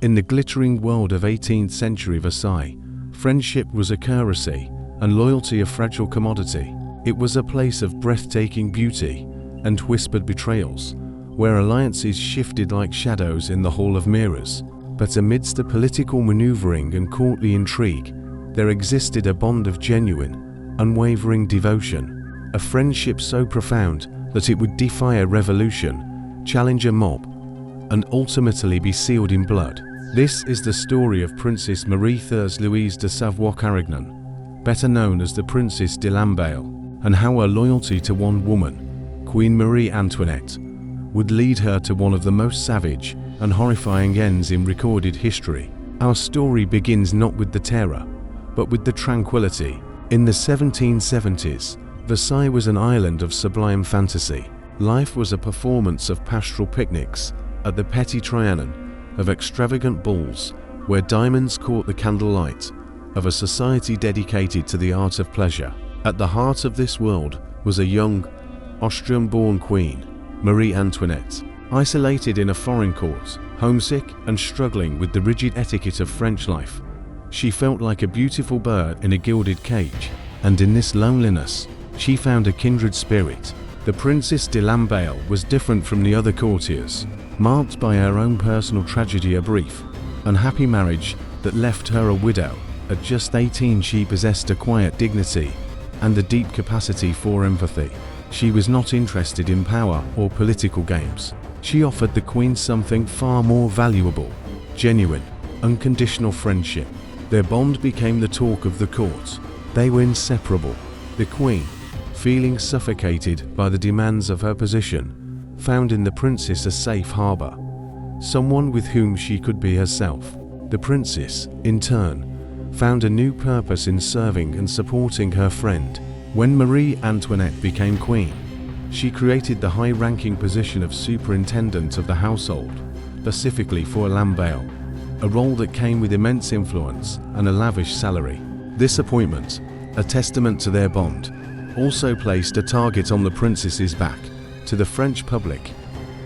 In the glittering world of 18th century Versailles, friendship was a currency and loyalty a fragile commodity. It was a place of breathtaking beauty and whispered betrayals, where alliances shifted like shadows in the Hall of Mirrors. But amidst the political maneuvering and courtly intrigue, there existed a bond of genuine, unwavering devotion, a friendship so profound that it would defy a revolution, challenge a mob, and ultimately be sealed in blood. This is the story of Princess Marie-Thérèse Louise de Savoie-Carignan, better known as the Princess de Lamballe, and how her loyalty to one woman, Queen Marie Antoinette, would lead her to one of the most savage and horrifying ends in recorded history. Our story begins not with the terror, but with the tranquility. In the 1770s, Versailles was an island of sublime fantasy. Life was a performance of pastoral picnics at the Petit Trianon, of extravagant balls where diamonds caught the candlelight, of a society dedicated to the art of pleasure. At the heart of this world was a young, Austrian-born queen, Marie Antoinette. Isolated in a foreign court, homesick and struggling with the rigid etiquette of French life, she felt like a beautiful bird in a gilded cage, and in this loneliness, she found a kindred spirit. The Princess de Lamballe was different from the other courtiers, marked by her own personal tragedy. A brief, unhappy marriage that left her a widow. At just 18, she possessed a quiet dignity and a deep capacity for empathy. She was not interested in power or political games. She offered the Queen something far more valuable: genuine, unconditional friendship. Their bond became the talk of the court. They were inseparable. The Queen, feeling suffocated by the demands of her position, found in the princess a safe harbor, someone with whom she could be herself. The princess, in turn, found a new purpose in serving and supporting her friend. When Marie Antoinette became queen, she created the high-ranking position of superintendent of the household, specifically for Lamballe, a role that came with immense influence and a lavish salary. This appointment, a testament to their bond, also placed a target on the princess's back. To the French public,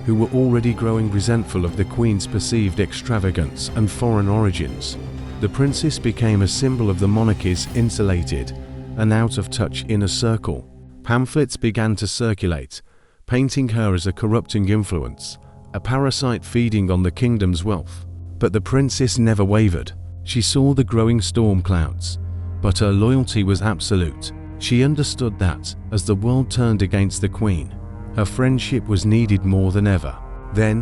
who were already growing resentful of the Queen's perceived extravagance and foreign origins, the princess became a symbol of the monarchy's insulated and out-of-touch inner circle. Pamphlets began to circulate, painting her as a corrupting influence, a parasite feeding on the kingdom's wealth. But the princess never wavered. She saw the growing storm clouds, but her loyalty was absolute. She understood that, as the world turned against the Queen, her friendship was needed more than ever. Then,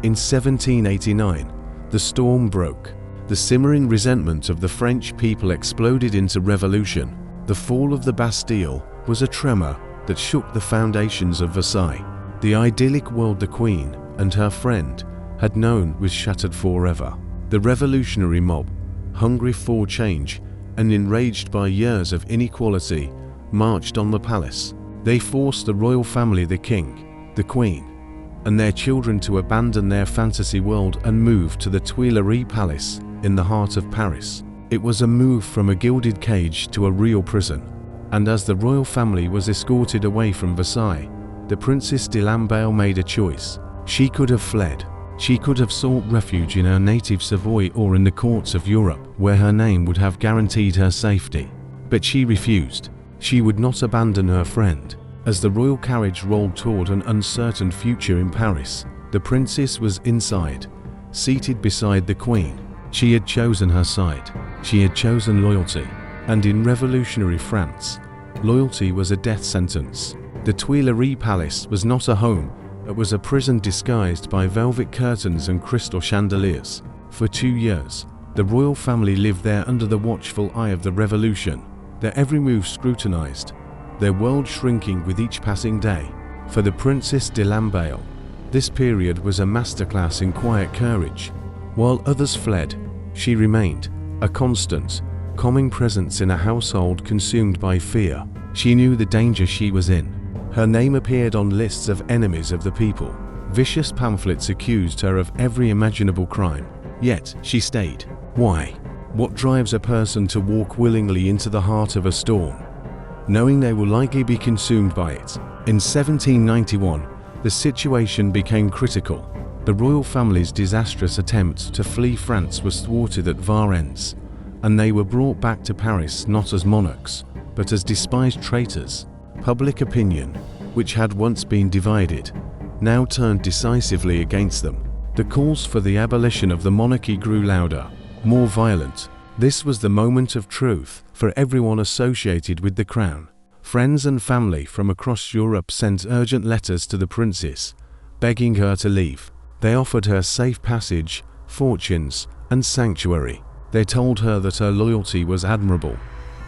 in 1789, the storm broke. The simmering resentment of the French people exploded into revolution. The fall of the Bastille was a tremor that shook the foundations of Versailles. The idyllic world the Queen and her friend had known was shattered forever. The revolutionary mob, hungry for change and enraged by years of inequality, marched on the palace. They forced the royal family, the king, the queen, and their children to abandon their fantasy world and move to the Tuileries Palace in the heart of Paris. It was a move from a gilded cage to a real prison, and as the royal family was escorted away from Versailles, the Princess de Lamballe made a choice. She could have fled. She could have sought refuge in her native Savoy or in the courts of Europe, where her name would have guaranteed her safety. But she refused. She would not abandon her friend. As the royal carriage rolled toward an uncertain future in Paris, the princess was inside, seated beside the Queen. She had chosen her side. She had chosen loyalty. And in revolutionary France, loyalty was a death sentence. The Tuileries Palace was not a home. It was a prison disguised by velvet curtains and crystal chandeliers. For 2 years, the royal family lived there under the watchful eye of the revolution, their every move scrutinized, their world shrinking with each passing day. For the Princess de Lamballe, this period was a masterclass in quiet courage. While others fled, she remained, a constant, calming presence in a household consumed by fear. She knew the danger she was in. Her name appeared on lists of enemies of the people. Vicious pamphlets accused her of every imaginable crime. Yet, she stayed. Why? What drives a person to walk willingly into the heart of a storm, knowing they will likely be consumed by it? In 1791, the situation became critical. The royal family's disastrous attempt to flee France was thwarted at Varennes, and they were brought back to Paris not as monarchs, but as despised traitors. Public opinion, which had once been divided, now turned decisively against them. The calls for the abolition of the monarchy grew louder, more violent. This was the moment of truth for everyone associated with the crown. Friends and family from across Europe sent urgent letters to the princess, begging her to leave. They offered her safe passage, fortunes, and sanctuary. They told her that her loyalty was admirable,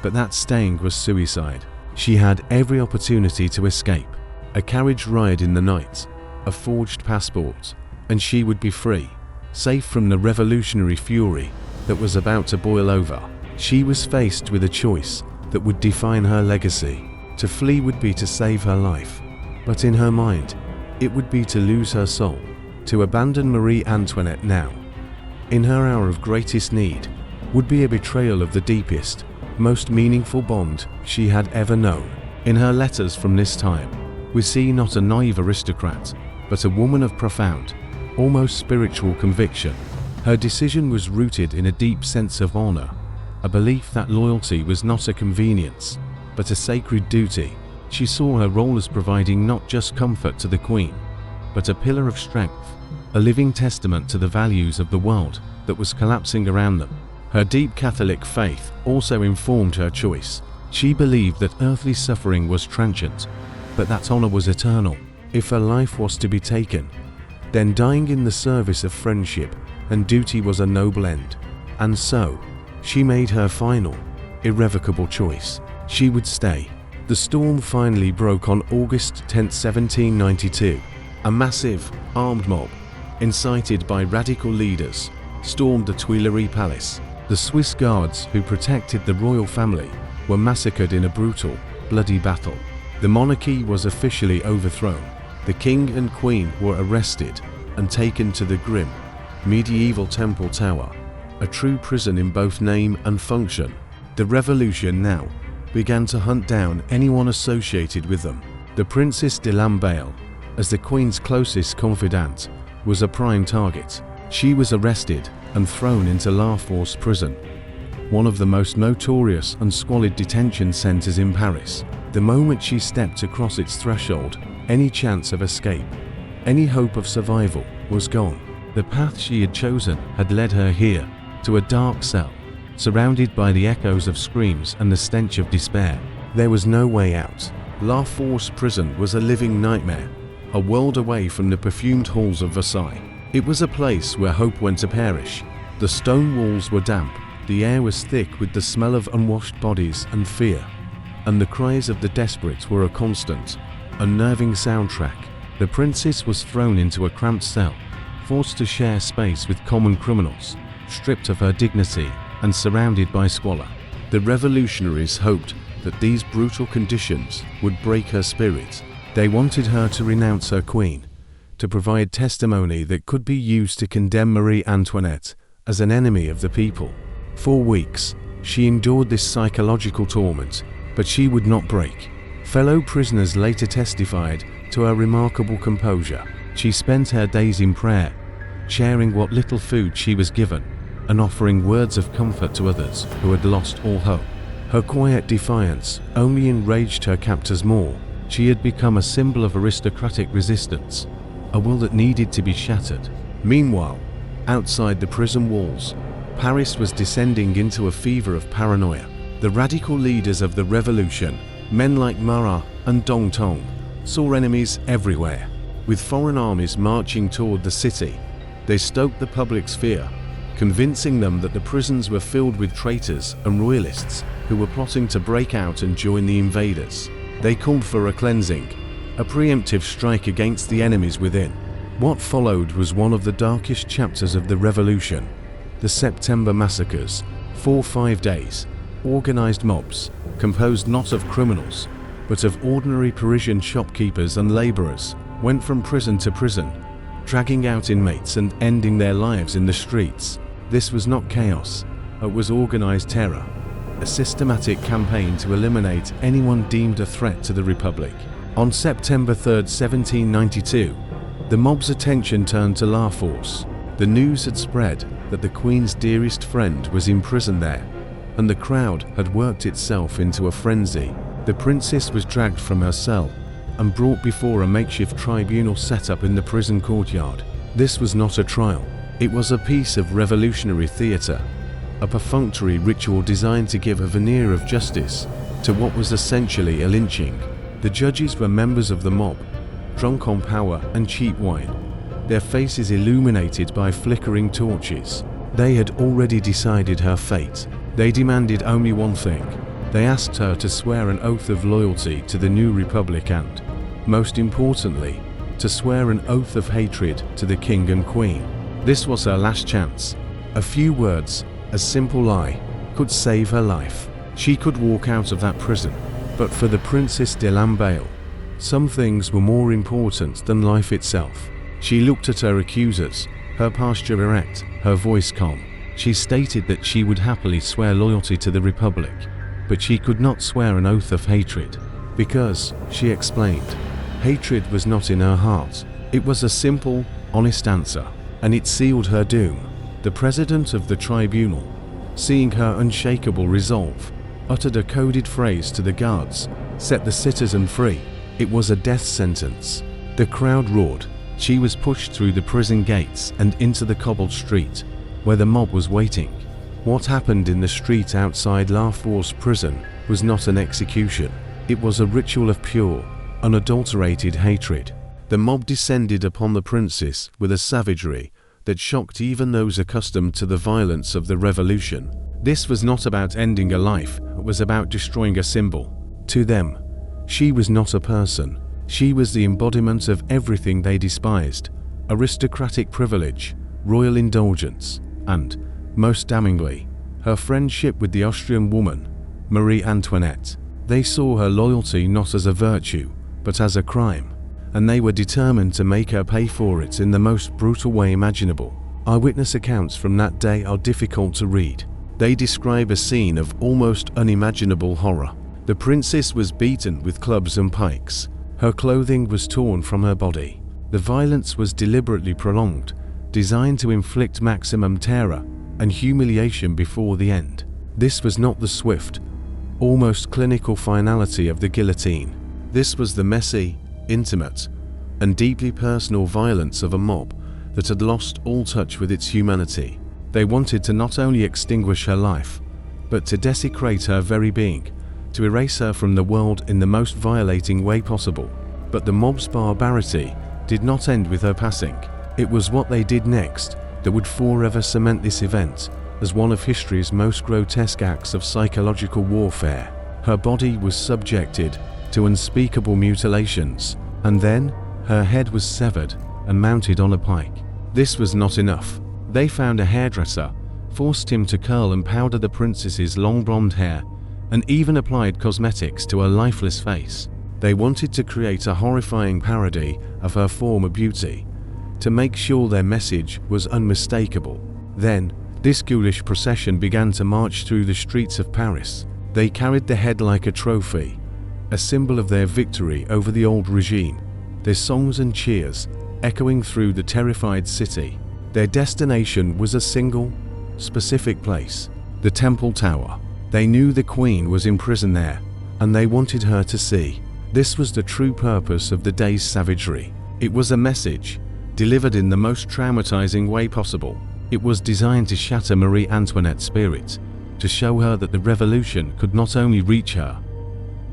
but that staying was suicide. She had every opportunity to escape. A carriage ride in the night, a forged passport, and she would be free, safe from the revolutionary fury that was about to boil over. She was faced with a choice that would define her legacy. To flee would be to save her life, but in her mind, it would be to lose her soul. To abandon Marie Antoinette now, in her hour of greatest need, would be a betrayal of the deepest, most meaningful bond she had ever known. In her letters from this time, we see not a naive aristocrat, but a woman of profound, almost spiritual conviction. Her decision was rooted in a deep sense of honor, a belief that loyalty was not a convenience, but a sacred duty. She saw her role as providing not just comfort to the Queen, but a pillar of strength, a living testament to the values of the world that was collapsing around them. Her deep Catholic faith also informed her choice. She believed that earthly suffering was transient, but that honor was eternal. If her life was to be taken, then dying in the service of friendship and duty was a noble end. And so, she made her final, irrevocable choice. She would stay. The storm finally broke on August 10, 1792. A massive, armed mob, incited by radical leaders, stormed the Tuileries Palace. The Swiss guards who protected the royal family were massacred in a brutal, bloody battle. The monarchy was officially overthrown. The king and queen were arrested and taken to the grim, medieval Temple Tower, a true prison in both name and function. The revolution now began to hunt down anyone associated with them. The Princesse de Lamballe, as the Queen's closest confidant, was a prime target. She was arrested and thrown into La Force prison, one of the most notorious and squalid detention centers in Paris. The moment she stepped across its threshold, any chance of escape, any hope of survival was gone. The path she had chosen had led her here, to a dark cell, surrounded by the echoes of screams and the stench of despair. There was no way out. La Force prison was a living nightmare, a world away from the perfumed halls of Versailles. It was a place where hope went to perish. The stone walls were damp, the air was thick with the smell of unwashed bodies and fear, and the cries of the desperate were a constant, unnerving soundtrack. The princess was thrown into a cramped cell, forced to share space with common criminals, stripped of her dignity and surrounded by squalor. The revolutionaries hoped that these brutal conditions would break her spirit. They wanted her to renounce her queen, to provide testimony that could be used to condemn Marie Antoinette as an enemy of the people. For weeks, she endured this psychological torment, but she would not break. Fellow prisoners later testified to her remarkable composure. She spent her days in prayer, sharing what little food she was given, and offering words of comfort to others who had lost all hope. Her quiet defiance only enraged her captors more. She had become a symbol of aristocratic resistance, a will that needed to be shattered. Meanwhile, outside the prison walls, Paris was descending into a fever of paranoia. The radical leaders of the revolution, men like Marat and Danton, saw enemies everywhere. With foreign armies marching toward the city, they stoked the public's fear, convincing them that the prisons were filled with traitors and royalists who were plotting to break out and join the invaders. They called for a cleansing, a preemptive strike against the enemies within. What followed was one of the darkest chapters of the revolution, the September Massacres. For 5 days, organized mobs, composed not of criminals, but of ordinary Parisian shopkeepers and laborers, went from prison to prison, dragging out inmates and ending their lives in the streets. This was not chaos, it was organized terror, a systematic campaign to eliminate anyone deemed a threat to the Republic. On September 3, 1792, The mob's attention turned to La Force. The news had spread that the Queen's dearest friend was imprisoned there, and the crowd had worked itself into a frenzy. The princess was dragged from her cell and brought before a makeshift tribunal set up in the prison courtyard. This was not a trial. It was a piece of revolutionary theatre, a perfunctory ritual designed to give a veneer of justice to what was essentially a lynching. The judges were members of the mob, drunk on power and cheap wine, their faces illuminated by flickering torches. They had already decided her fate. They demanded only one thing. They asked her to swear an oath of loyalty to the new republic and, most importantly, to swear an oath of hatred to the king and queen. This was her last chance. A few words, a simple lie, could save her life. She could walk out of that prison. But for the Princesse de Lamballe, some things were more important than life itself. She looked at her accusers, her posture erect, her voice calm. She stated that she would happily swear loyalty to the Republic, but she could not swear an oath of hatred. Because, she explained, hatred was not in her heart. It was a simple, honest answer, and it sealed her doom. The president of the tribunal, seeing her unshakable resolve, uttered a coded phrase to the guards, "Set the citizen free." It was a death sentence. The crowd roared. She was pushed through the prison gates and into the cobbled street, where the mob was waiting. What happened in the street outside La Force prison was not an execution. It was a ritual of pure, unadulterated hatred. The mob descended upon the princess with a savagery that shocked even those accustomed to the violence of the revolution. This was not about ending a life, it was about destroying a symbol. To them, she was not a person. She was the embodiment of everything they despised: aristocratic privilege, royal indulgence, and, most damningly, her friendship with the Austrian woman, Marie Antoinette. They saw her loyalty not as a virtue, but as a crime, and they were determined to make her pay for it in the most brutal way imaginable. Eyewitness accounts from that day are difficult to read. They describe a scene of almost unimaginable horror. The princess was beaten with clubs and pikes. Her clothing was torn from her body. The violence was deliberately prolonged, designed to inflict maximum terror and humiliation before the end. This was not the swift, almost clinical finality of the guillotine. This was the messy, intimate, and deeply personal violence of a mob that had lost all touch with its humanity. They wanted to not only extinguish her life, but to desecrate her very being, to erase her from the world in the most violating way possible. But the mob's barbarity did not end with her passing. It was what they did next that would forever cement this event as one of history's most grotesque acts of psychological warfare. Her body was subjected to unspeakable mutilations, and then her head was severed and mounted on a pike. This was not enough. They found a hairdresser, forced him to curl and powder the princess's long blonde hair, and even applied cosmetics to her lifeless face. They wanted to create a horrifying parody of her former beauty, to make sure their message was unmistakable. Then, this ghoulish procession began to march through the streets of Paris. They carried the head like a trophy, a symbol of their victory over the old regime, their songs and cheers echoing through the terrified city. Their destination was a single, specific place: the Temple Tower. They knew the Queen was imprisoned there, and they wanted her to see. This was the true purpose of the day's savagery. It was a message, delivered in the most traumatizing way possible. It was designed to shatter Marie Antoinette's spirit, to show her that the revolution could not only reach her,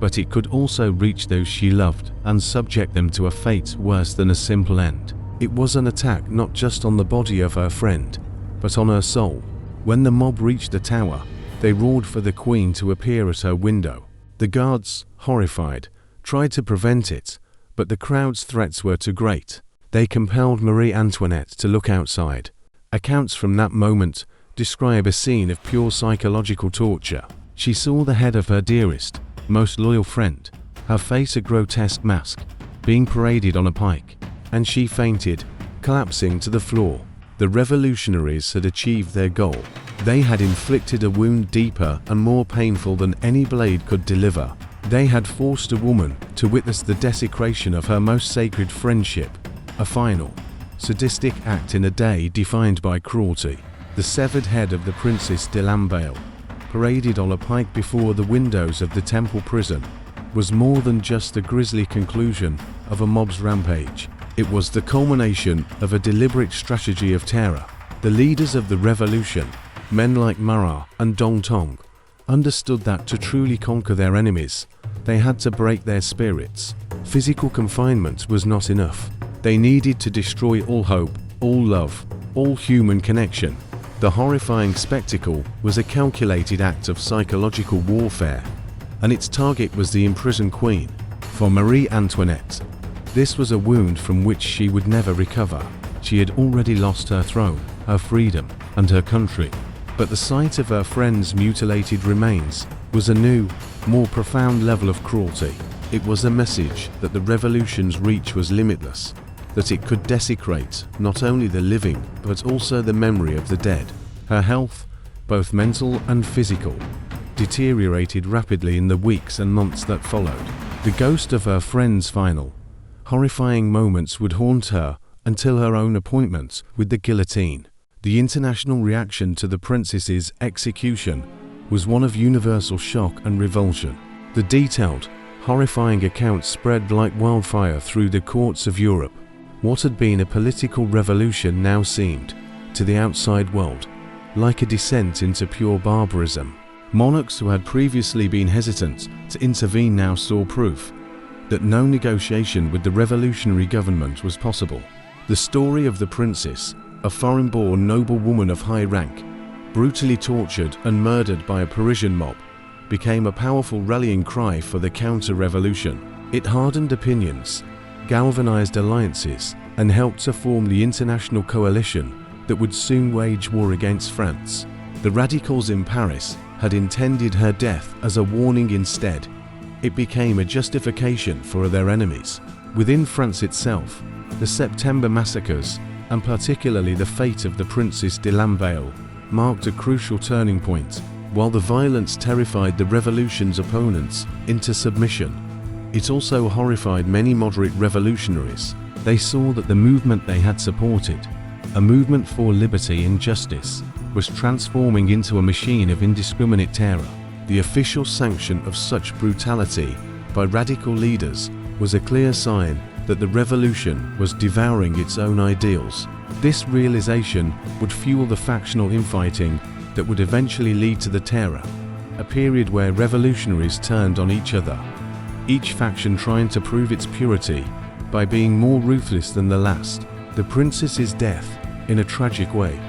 but it could also reach those she loved and subject them to a fate worse than a simple end. It was an attack not just on the body of her friend, but on her soul. When the mob reached the tower, they roared for the Queen to appear at her window. The guards, horrified, tried to prevent it, but the crowd's threats were too great. They compelled Marie Antoinette to look outside. Accounts from that moment describe a scene of pure psychological torture. She saw the head of her dearest, most loyal friend, her face a grotesque mask, being paraded on a pike, and she fainted, collapsing to the floor. The revolutionaries had achieved their goal. They had inflicted a wound deeper and more painful than any blade could deliver. They had forced a woman to witness the desecration of her most sacred friendship, A final, sadistic act in a day defined by cruelty. The severed head of the Princesse de Lamballe, paraded on a pike before the windows of the temple prison, was more than just the grisly conclusion of a mob's rampage. It was the culmination of a deliberate strategy of terror. The leaders of the revolution, men like Marat and Danton, understood that to truly conquer their enemies, they had to break their spirits. Physical confinement was not enough. They needed to destroy all hope, all love, all human connection. The horrifying spectacle was a calculated act of psychological warfare, and its target was the imprisoned queen. For Marie Antoinette, this was a wound from which she would never recover. She had already lost her throne, her freedom, and her country. But the sight of her friends' mutilated remains was a new, more profound level of cruelty. It was a message that the revolution's reach was limitless, that it could desecrate not only the living but also the memory of the dead. Her health, both mental and physical, deteriorated rapidly in the weeks and months that followed. The ghost of her friend's final, horrifying moments would haunt her until her own appointment with the guillotine. The international reaction to the princess's execution was one of universal shock and revulsion. The detailed, horrifying accounts spread like wildfire through the courts of Europe. What had been a political revolution now seemed, to the outside world, like a descent into pure barbarism. Monarchs who had previously been hesitant to intervene now saw proof that no negotiation with the revolutionary government was possible. The story of the princess, a foreign-born noblewoman of high rank, brutally tortured and murdered by a Parisian mob, became a powerful rallying cry for the counter-revolution. It hardened opinions, galvanized alliances, and helped to form the international coalition that would soon wage war against France. The radicals in Paris had intended her death as a warning instead. It became a justification for their enemies. Within France itself, the September massacres, and particularly the fate of the Princesse de Lamballe, marked a crucial turning point. While the violence terrified the revolution's opponents into submission, it also horrified many moderate revolutionaries. They saw that the movement they had supported, a movement for liberty and justice, was transforming into a machine of indiscriminate terror. The official sanction of such brutality by radical leaders was a clear sign that the revolution was devouring its own ideals. This realization would fuel the factional infighting that would eventually lead to the Terror, a period where revolutionaries turned on each other, each faction trying to prove its purity by being more ruthless than the last. The princess's death, in a tragic way,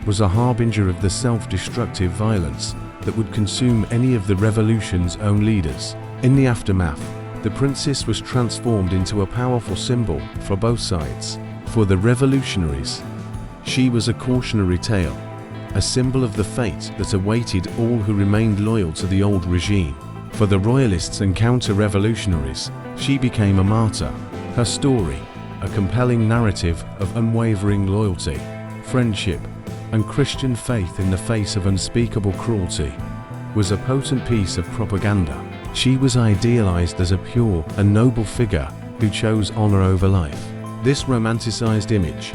was a harbinger of the self-destructive violence that would consume any of the revolution's own leaders. In the aftermath, the princess was transformed into a powerful symbol for both sides. For the revolutionaries, she was a cautionary tale, a symbol of the fate that awaited all who remained loyal to the old regime. For the royalists and counter-revolutionaries, she became a martyr. Her story, a compelling narrative of unwavering loyalty, friendship, and Christian faith in the face of unspeakable cruelty, was a potent piece of propaganda. She was idealized as a pure and noble figure who chose honor over life. This romanticized image,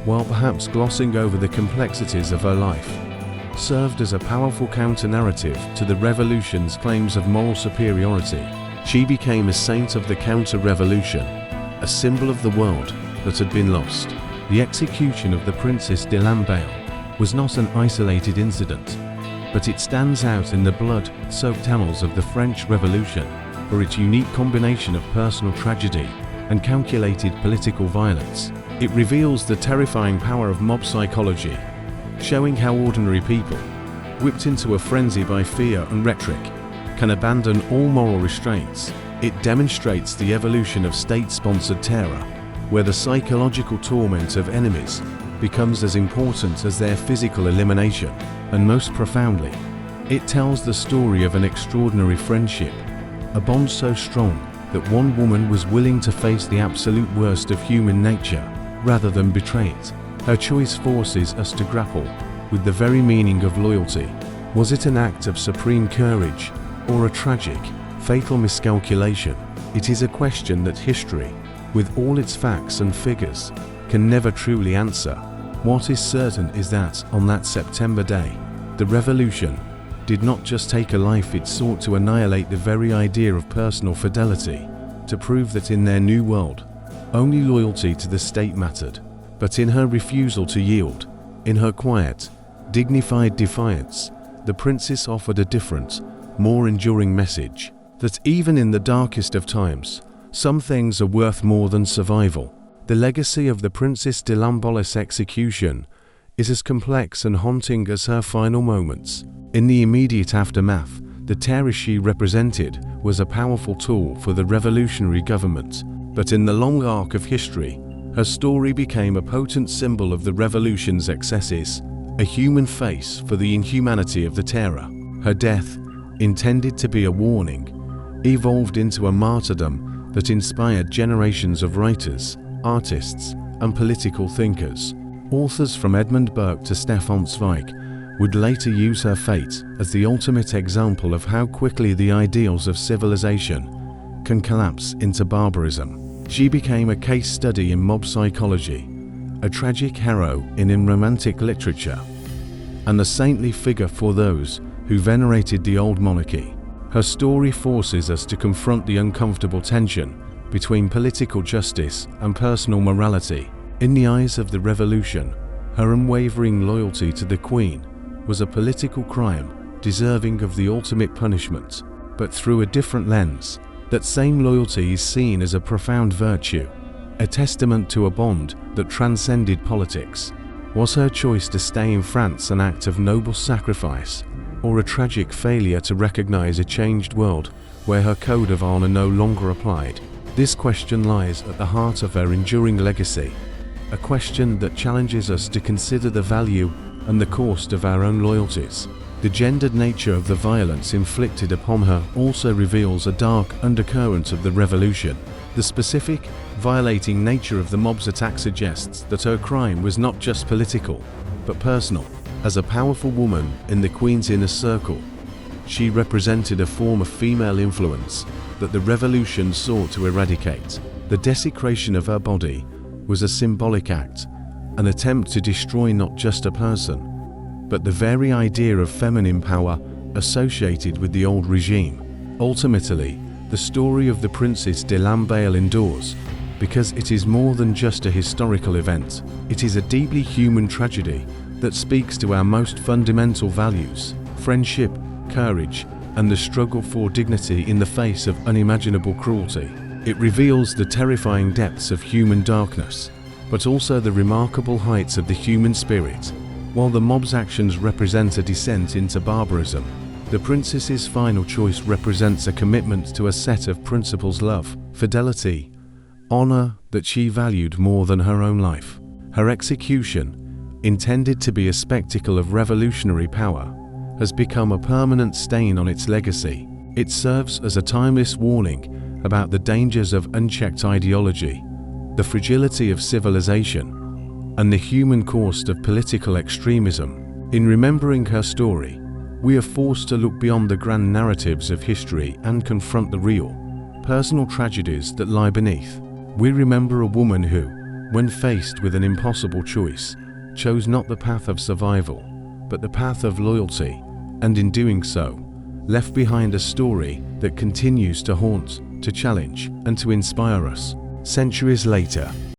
while perhaps glossing over the complexities of her life, served as a powerful counter-narrative to the revolution's claims of moral superiority. She became a saint of the counter-revolution, a symbol of the world that had been lost. The execution of the Princesse de Lamballe was not an isolated incident, but it stands out in the blood-soaked annals of the French Revolution for its unique combination of personal tragedy and calculated political violence. It reveals the terrifying power of mob psychology, showing how ordinary people, whipped into a frenzy by fear and rhetoric, can abandon all moral restraints. It demonstrates the evolution of state-sponsored terror, where the psychological torment of enemies becomes as important as their physical elimination. And most profoundly, it tells the story of an extraordinary friendship, a bond so strong that one woman was willing to face the absolute worst of human nature rather than betray it. Her choice forces us to grapple with the very meaning of loyalty. Was it an act of supreme courage or a tragic, fatal miscalculation? It is a question that history with all its facts and figures, can never truly answer. What is certain is that, on that September day, the revolution did not just take a life, it sought to annihilate the very idea of personal fidelity, to prove that in their new world, only loyalty to the state mattered. But in her refusal to yield, in her quiet, dignified defiance, the princess offered a different, more enduring message, that even in the darkest of times, some things are worth more than survival. The legacy of the Princesse de Lamballe's execution is as complex and haunting as her final moments. In the immediate aftermath, the terror she represented was a powerful tool for the revolutionary government, but in the long arc of history, her story became a potent symbol of the revolution's excesses, a human face for the inhumanity of the terror. Her death, intended to be a warning, evolved into a martyrdom that inspired generations of writers, artists, and political thinkers. Authors from Edmund Burke to Stefan Zweig would later use her fate as the ultimate example of how quickly the ideals of civilization can collapse into barbarism. She became a case study in mob psychology, a tragic hero in romantic literature, and a saintly figure for those who venerated the old monarchy. Her story forces us to confront the uncomfortable tension between political justice and personal morality. In the eyes of the revolution, her unwavering loyalty to the Queen was a political crime deserving of the ultimate punishment. But through a different lens, that same loyalty is seen as a profound virtue, a testament to a bond that transcended politics. Was her choice to stay in France an act of noble sacrifice, or a tragic failure to recognize a changed world where her code of honor no longer applied? This question lies at the heart of her enduring legacy, a question that challenges us to consider the value and the cost of our own loyalties. The gendered nature of the violence inflicted upon her also reveals a dark undercurrent of the revolution. The specific, violating nature of the mob's attack suggests that her crime was not just political, but personal. As a powerful woman in the Queen's inner circle, she represented a form of female influence that the revolution sought to eradicate. The desecration of her body was a symbolic act, an attempt to destroy not just a person, but the very idea of feminine power associated with the old regime. Ultimately, the story of the Princesse de Lamballe endures because it is more than just a historical event. It is a deeply human tragedy that speaks to our most fundamental values: friendship, courage, and the struggle for dignity in the face of unimaginable cruelty. It reveals the terrifying depths of human darkness, but also the remarkable heights of the human spirit. While the mob's actions represent a descent into barbarism, the princess's final choice represents a commitment to a set of principles: love, fidelity, honor that she valued more than her own life. Her execution, intended to be a spectacle of revolutionary power, has become a permanent stain on its legacy. It serves as a timeless warning about the dangers of unchecked ideology, the fragility of civilization, and the human cost of political extremism. In remembering her story, we are forced to look beyond the grand narratives of history and confront the real, personal tragedies that lie beneath. We remember a woman who, when faced with an impossible choice, chose not the path of survival, but the path of loyalty, and in doing so, left behind a story that continues to haunt, to challenge, and to inspire us. Centuries later,